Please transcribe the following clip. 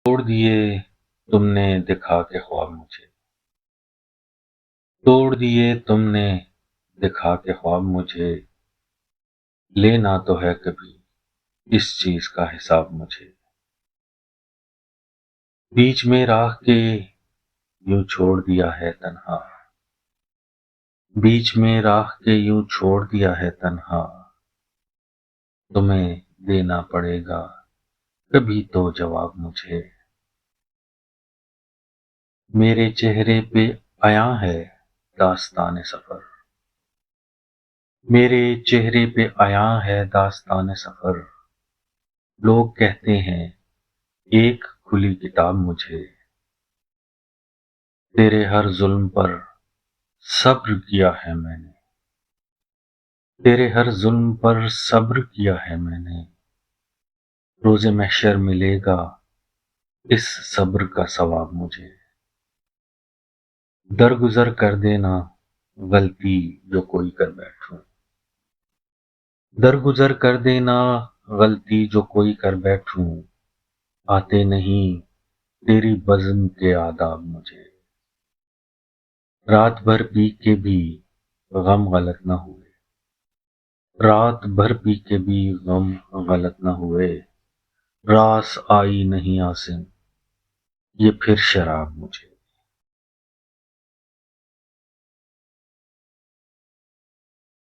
توڑ دیے تم نے دکھا کے خواب مجھے، توڑ دیے تم نے دکھا کے خواب مجھے، لینا تو ہے کبھی اس چیز کا حساب مجھے، بیچ میں راہ کے یوں چھوڑ دیا ہے تنہا، بیچ میں راہ کے یوں چھوڑ دیا ہے تنہا، تمہیں دینا پڑے گا کبھی تو جواب مجھے، میرے چہرے پہ عیاں ہے داستان سفر، میرے چہرے پہ عیاں ہے داستان سفر، لوگ کہتے ہیں ایک کھلی کتاب مجھے، تیرے ہر ظلم پر صبر کیا ہے میں نے، تیرے ہر ظلم پر صبر کیا ہے میں نے، روز محشر ملے گا اس صبر کا ثواب مجھے، درگزر کر دینا غلطی جو کوئی کر بیٹھوں، درگزر کر دینا غلطی جو کوئی کر بیٹھوں، آتے نہیں تیری بزم کے آداب مجھے، رات بھر پی کے بھی غم غلط نہ ہوئے، رات بھر پی کے بھی غم غلط نہ ہوئے، راس آئی نہیں آسن یہ پھر شراب مجھے۔